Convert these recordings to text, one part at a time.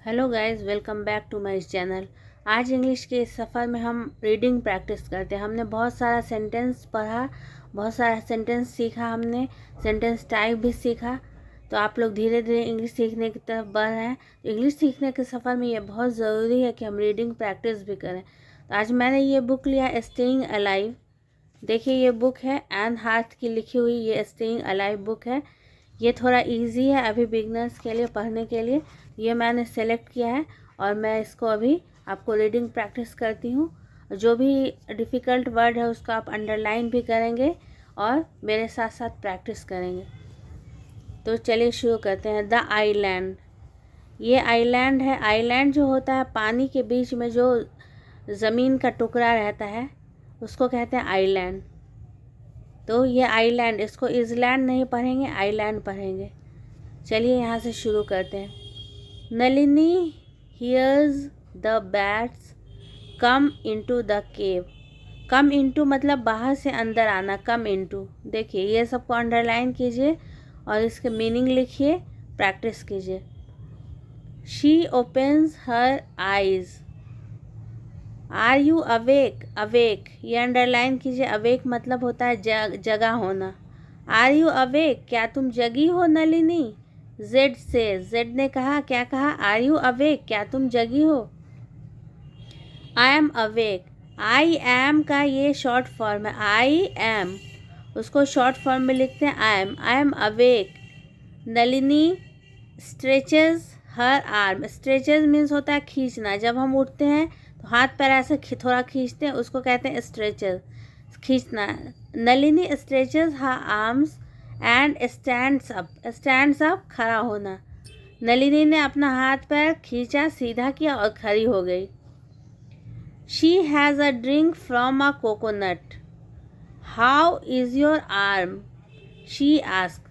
Hello guys, welcome back to my channel. आज English के इस सफ़र में हम रीडिंग प्रैक्टिस करते हैं। हमने बहुत सारा सेंटेंस पढ़ा, बहुत सारा सेंटेंस सीखा, हमने सेंटेंस टाइप भी सीखा। तो आप लोग धीरे धीरे इंग्लिश सीखने की तरफ बढ़ रहे हैं। तो इंग्लिश सीखने के सफ़र में ये बहुत ज़रूरी है कि हम रीडिंग प्रैक्टिस भी करें। तो आज मैंने ये बुक लिया, स्टेइंग अलाइव। देखिए, ये बुक है एन हार्थ की लिखी हुई, ये स्टेइंग अलाइव बुक है। ये थोड़ा इजी है अभी बिगनर्स के लिए पढ़ने के लिए। ये मैंने सेलेक्ट किया है और मैं इसको अभी आपको रीडिंग प्रैक्टिस करती हूँ। जो भी डिफ़िकल्ट वर्ड है उसको आप अंडरलाइन भी करेंगे और मेरे साथ साथ प्रैक्टिस करेंगे। तो चलिए शुरू करते हैं। द आइलैंड, ये आइलैंड है। आइलैंड जो होता है पानी के बीच में जो ज़मीन का टुकड़ा रहता है उसको कहते हैं आइलैंड। तो ये आइलैंड, इसको इज़लैंड नहीं पढ़ेंगे, आइलैंड पढ़ेंगे। चलिए यहाँ से शुरू करते हैं। Nalini hears the bats come into the cave. Come into मतलब बाहर से अंदर आना, कम इनटू। देखिए, ये सबको अंडरलाइन कीजिए और इसके मीनिंग लिखिए, प्रैक्टिस कीजिए। She opens her eyes. Are you awake? Awake ये अंडरलाइन कीजिए। अवेक मतलब होता है जगा होना। Are you awake? क्या तुम जगी हो नलिनी? जेड से, जेड ने कहा, क्या कहा? Are you awake? क्या तुम जगी हो? I am awake. I am का ये शॉर्ट फॉर्म है। आई एम, उसको शॉर्ट फॉर्म में लिखते हैं I am awake. Nalini stretches her arm. Stretches means होता है खींचना। जब हम उठते हैं तो हाथ पैर ऐसे थोड़ा खींचते हैं, उसको कहते हैं स्ट्रेचेज, खींचना। Nalini stretches her arms and stands up. Stands up खड़ा होना। नलिनी ने अपना हाथ पैर खींचा, सीधा किया और खड़ी हो गई। She has a drink from a coconut. How is your arm? She ask,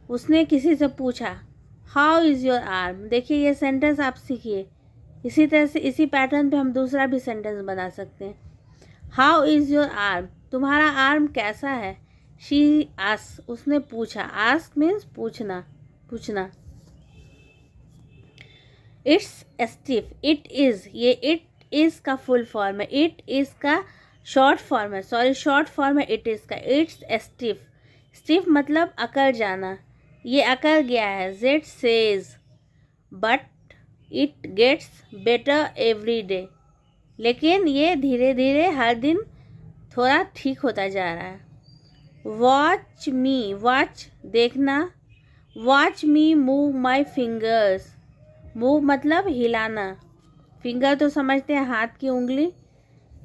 उसने किसी से पूछा। How is your arm? देखिए, ये सेंटेंस आप सीखिए। इसी तरह से इसी पैटर्न पे हम दूसरा भी सेंटेंस बना सकते हैं। How is your arm? तुम्हारा आर्म कैसा है? शी आस्क, उसने पूछा। आस्क मीन्स पूछना, पूछना। It's stiff. इट इज़, ये इट इज़ का फुल फॉर्म है, इट इज़ का शॉर्ट फॉर्म है, सॉरी शॉर्ट फॉर्म है इट इज़ का। It's stiff. स्टिफ मतलब अकड़ जाना, ये अकड़ गया है। Z says but it gets better every day. लेकिन ये धीरे धीरे हर दिन थोड़ा ठीक होता जा रहा है। वॉच मी, वॉच देखना। Watch me move my fingers. Move मतलब हिलाना। फिंगर तो समझते हैं, हाथ की उंगली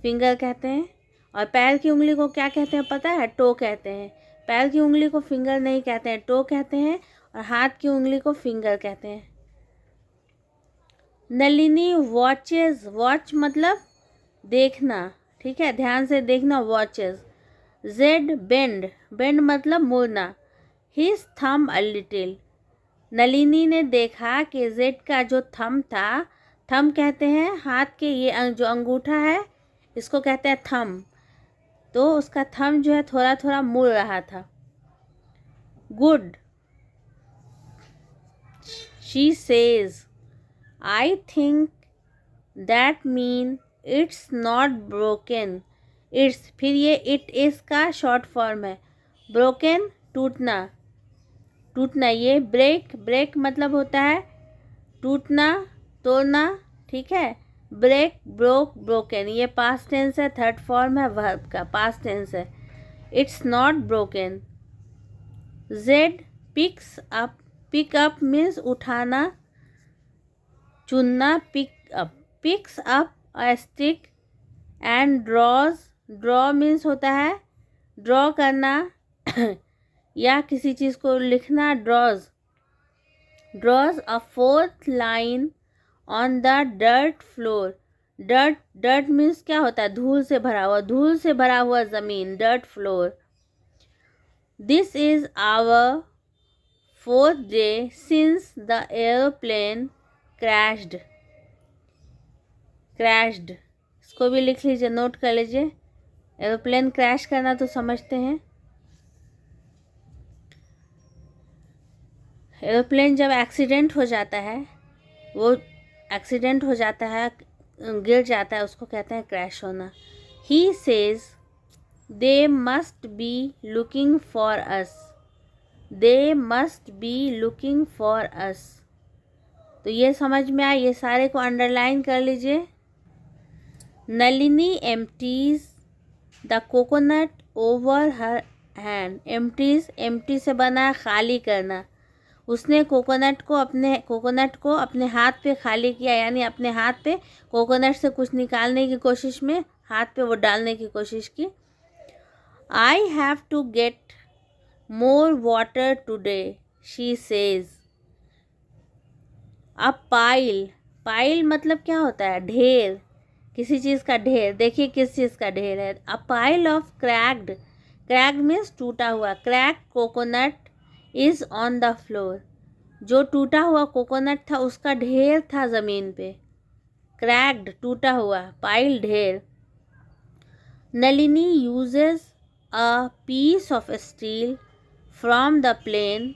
फिंगर कहते हैं। और पैर की उंगली को क्या कहते हैं पता है? टो कहते हैं। पैर की उंगली को फिंगर नहीं कहते हैं, टो कहते हैं। और हाथ की उंगली को फिंगर कहते हैं। नलिनी वॉचेज, वॉच मतलब देखना, ठीक है, ध्यान से देखना, वॉचेज। जेड बेंड, बेंड मतलब मुड़ना। हिज थम अ लिटिल। नलिनी ने देखा कि जेड का जो थम था, थम कहते हैं हाथ के, ये जो अंगूठा है इसको कहते हैं थम। तो उसका थम जो है थोड़ा थोड़ा मुड़ रहा था। Good, she says, I think that mean it's not broken. It's, फिर ये इट इज़ का शॉर्ट फॉर्म है। ब्रोकन टूटना, टूटना। ये ब्रेक, ब्रेक मतलब होता है टूटना, तोड़ना, ठीक है। ब्रेक, ब्रोक, ब्रोकन, ये पास्ट टेंस है, थर्ड फॉर्म है वर्ब का, पास्ट टेंस है। It's not broken. Z picks up. Pick up means उठाना, चुनना, pick up. Picks up a stick and draws. Draw means होता है ड्रॉ करना या किसी चीज़ को लिखना। Draws, draws a fourth line on the dirt floor. Dirt, dirt means क्या होता है? धूल से भरा हुआ, धूल से भरा हुआ ज़मीन, dirt floor. This is our fourth day since the aeroplane crashed. Crashed, इसको भी लिख लीजिए, नोट कर लीजिए। एरोप्लेन क्रैश करना तो समझते हैं। एरोप्लेन जब एक्सीडेंट हो जाता है, वो एक्सीडेंट हो जाता है, गिर जाता है, उसको कहते हैं क्रैश होना। He says they must be looking for us, they must be looking for us. तो ये समझ में आया, ये सारे को अंडरलाइन कर लीजिए। Nalini empties the coconut over her hand. Empties, empty से बना खाली करना। उसने कोकोनट को अपने हाथ पे खाली किया, यानी अपने हाथ पे कोकोनट से कुछ निकालने की कोशिश में हाथ पे वो डालने की कोशिश की। I have to get more water today, she says. A pile, pile मतलब क्या होता है? ढेर, किसी चीज़ का ढेर। देखिए किस चीज़ का ढेर है। A pile of cracked, cracked means टूटा हुआ, cracked coconut is on the floor. जो टूटा हुआ कोकोनट था उसका ढेर था ज़मीन पे। क्रैक्ड टूटा हुआ, पाइल ढेर। Nalini uses a piece of steel from the plane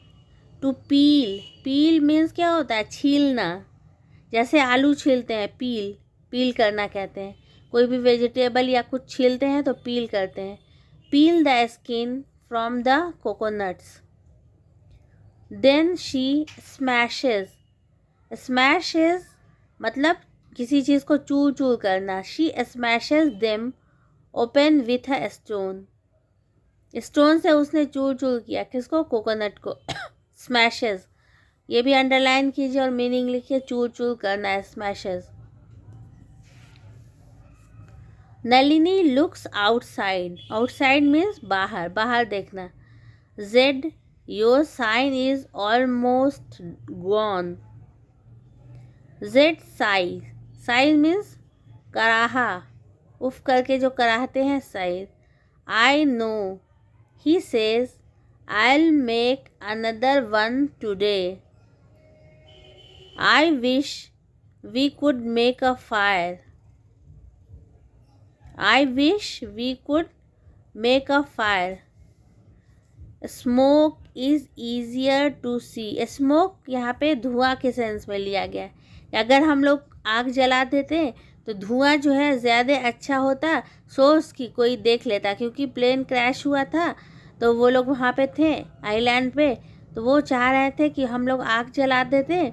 to peel. Peel means क्या होता है? छीलना। जैसे आलू छीलते हैं, पील, पील करना कहते हैं। कोई भी वेजिटेबल या कुछ छीलते हैं तो पील करते हैं। Peel the skin from the coconuts. Then she smashes, smashes मतलब किसी चीज़ को चूर चूर करना। She smashes them open with a stone, stone से उसने चूर चूर किया। किसको? कोकोनट को। स्मैशेस, ये भी अंडरलाइन कीजिए और मीनिंग लिखिए। चूर चूर करना है, smashes. Nalini looks outside, outside means बाहर, बाहर देखना। Zed your sign is almost gone. Zed sighs, sighs means कराहा, उफ करके जो कराहते हैं, sighs. I know, he says I'll make another one today. I wish we could make a fire. I wish we could make a fire. Smoke is easier to see. Smoke यहाँ पे धुआं के सेंस में लिया गया है। अगर हम लोग आग जला देते तो धुआं जो है ज़्यादा अच्छा होता, सोर्स की कोई देख लेता। क्योंकि प्लेन क्रैश हुआ था तो वो लोग वहाँ पे थे आइलैंड पे, तो वो चाह रहे थे कि हम लोग आग जला देते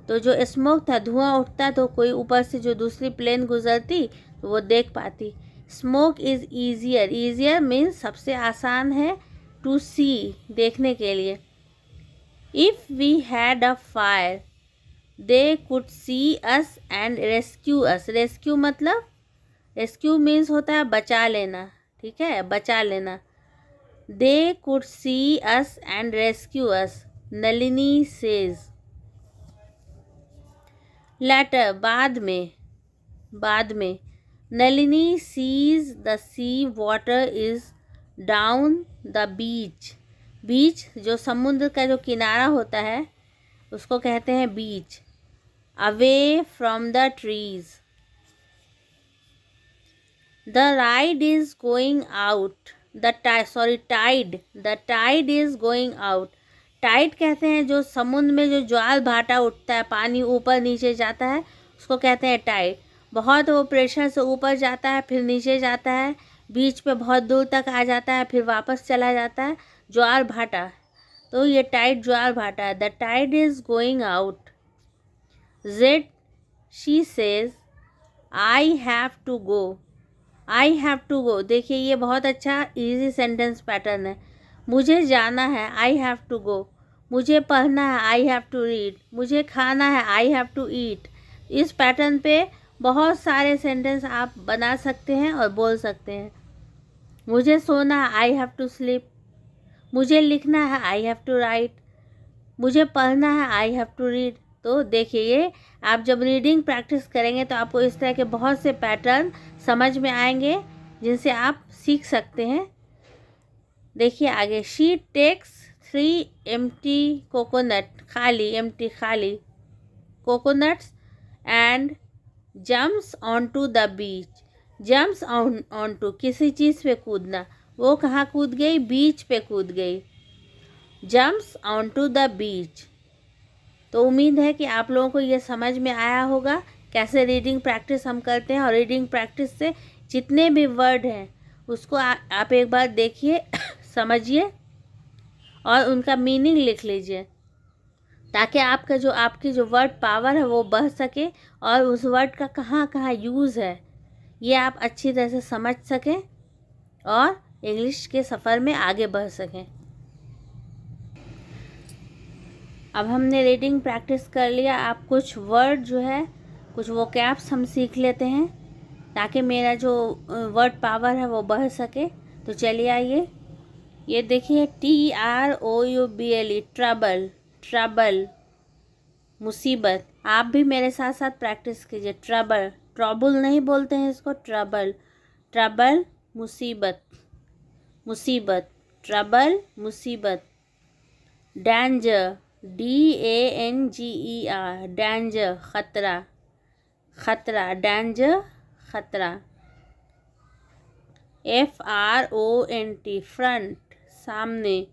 तो जो स्मोक था, धुआं उठता, तो कोई ऊपर से जो दूसरी प्लेन गुजरती तो वो देख पाती। Smoke is easier, easier means सबसे आसान है, टू सी देखने के लिए। If we had a fire they could see us and rescue us. Rescue मतलब, रेस्क्यू मीन्स होता है बचा लेना, ठीक है, बचा लेना। They could see us and rescue us, Nalini says. Later, बाद में, बाद में। Nalini sees the sea water is down the beach. बीच जो समुद्र का जो किनारा होता है उसको कहते हैं बीच। Away from the trees. The ride is going out. The tide is going out. Tide कहते हैं जो समुद्र में जो ज्वार भाटा उठता है, पानी ऊपर नीचे जाता है, उसको कहते हैं टाइड। बहुत वो प्रेशर से ऊपर जाता है, फिर नीचे जाता है, बीच पे बहुत दूर तक आ जाता है, फिर वापस चला जाता है, ज्वार भाटा। तो ये टाइड ज्वार भाटा है। The tide is going out. Z she says I have to go. I have to go, देखिए ये बहुत अच्छा इजी सेंटेंस पैटर्न है। मुझे जाना है, आई हैव टू गो। मुझे पढ़ना है, आई हैव टू रीड। मुझे खाना है, आई हैव टू ईट। इस पैटर्न पे बहुत सारे सेंटेंस आप बना सकते हैं और बोल सकते हैं। मुझे सोना है, आई हैव टू स्लीप। मुझे लिखना है, आई हैव टू राइट। मुझे पढ़ना है, आई हैव टू रीड। तो देखिए ये आप जब रीडिंग प्रैक्टिस करेंगे तो आपको इस तरह के बहुत से पैटर्न समझ में आएंगे जिनसे आप सीख सकते हैं। देखिए आगे। शी टेक्स 3 एम्प्टी कोकोनट, खाली, एम्प्टी खाली coconuts and jumps on to the beach. Jumps on to किसी चीज़ पे कूदना, वो कहाँ कूद गई? बीच पे कूद गई। Jumps on to the beach. तो उम्मीद है कि आप लोगों को ये समझ में आया होगा कैसे रीडिंग प्रैक्टिस हम करते हैं। और रीडिंग प्रैक्टिस से जितने भी वर्ड हैं उसको आप एक बार देखिए समझिए और उनका मीनिंग लिख लीजिए, ताकि आपकी जो वर्ड पावर है वो बढ़ सके और उस वर्ड का कहाँ कहाँ यूज़ है ये आप अच्छी तरह से समझ सकें और इंग्लिश के सफ़र में आगे बढ़ सकें। अब हमने रीडिंग प्रैक्टिस कर लिया। आप कुछ वर्ड जो है, कुछ वोकैब्स हम सीख लेते हैं ताकि मेरा जो वर्ड पावर है वो बढ़ सके। तो चलिए आइए, ये देखिए TROUBLE, ट्रबल, ट्रबल, मुसीबत। आप भी मेरे साथ साथ प्रैक्टिस कीजिए। ट्रबल, ट्रबल नहीं बोलते हैं इसको, ट्रबल, ट्रबल, मुसीबत, मुसीबत, ट्रबल, मुसीबत। डेंजर, DANGER, डेंजर, खतरा, खतरा, डेंजर, खतरा। FRONT, फ्रंट, सामने,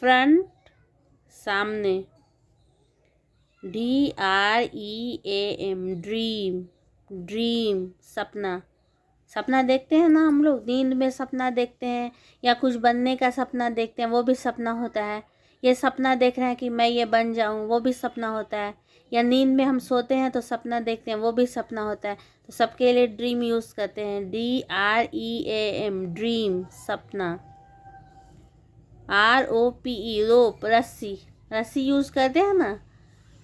फ्रंट, सामने। DREAM, ड्रीम, ड्रीम, सपना। सपना देखते हैं ना हम लोग, नींद में सपना देखते हैं या कुछ बनने का सपना देखते हैं, वो भी सपना होता है। ये सपना देख रहे हैं कि मैं ये बन जाऊं, वो भी सपना होता है। या नींद में हम सोते हैं तो सपना देखते हैं, वो भी सपना होता है। तो सबके लिए ड्रीम यूज़ करते हैं। DREAM, ड्रीम, सपना। ROPE, रोप, रस्सी, रस्सी यूज़ करते हैं ना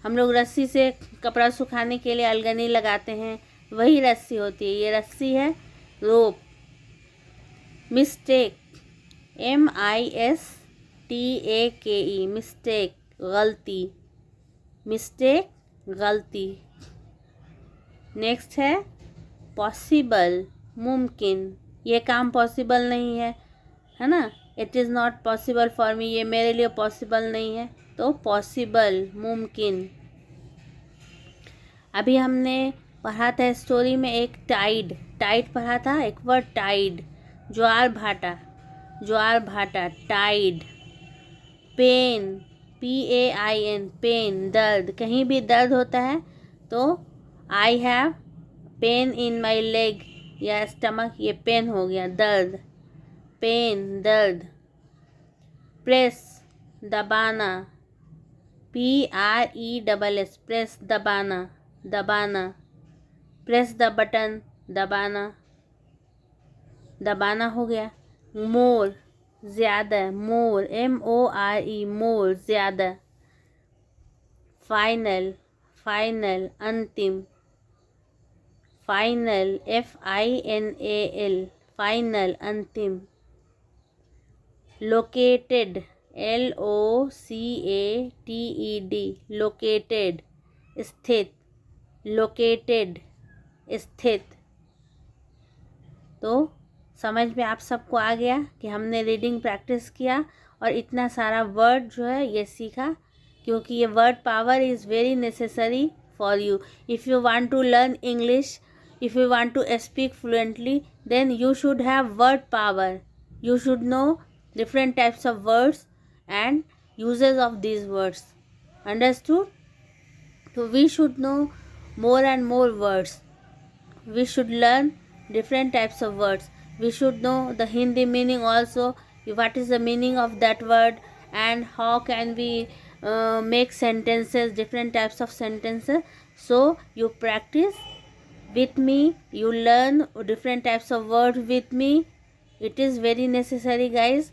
हम लोग। रस्सी से कपड़ा सुखाने के लिए अलगनी लगाते हैं, वही रस्सी होती है, ये रस्सी है, रोप। मिस्टेक, MISTAKE, मिस्टेक, गलती, मिस्टेक, गलती। नेक्स्ट है पॉसिबल, मुमकिन। ये काम पॉसिबल नहीं है, है ना। It is not possible for me, ये मेरे लिए पॉसिबल नहीं है। तो पॉसिबल, मुमकिन। अभी हमने पढ़ा था स्टोरी में एक टाइड, टाइड पढ़ा था, एक वर्ड टाइड, ज्वार भाटा, ज्वार भाटा, टाइड। पेन, PAIN, पेन, दर्द। कहीं भी दर्द होता है तो I have pain in my leg या स्टमक, ये पेन हो गया, दर्द, पेन, दर्द। प्रेस, दबाना, PRESS, प्रेस, दबाना, दबाना। प्रेस द बटन, दबाना, दबाना हो गया। मोर, ज़्यादा, मोर, MORE, मोर, ज़्यादा। फाइनल, फाइनल, अंतिम, फाइनल, FINAL, फाइनल, अंतिम। लोकेटेड, LOCATED, लोकेटेड, स्थित, लोकेटेड, स्थित। तो समझ में आप सबको आ गया कि हमने रीडिंग प्रैक्टिस किया और इतना सारा वर्ड जो है ये सीखा, क्योंकि ये word power is very necessary for you. If you want to learn English, if you want to speak fluently, then you should have word power. You should know different types of words and uses of these words. Understood? So we should know more and more words. We should learn different types of words. We should know the Hindi meaning also. What is the meaning of that word and how can we make sentences, different types of sentences. So you practice with me. You learn different types of words with me. It is very necessary, guys.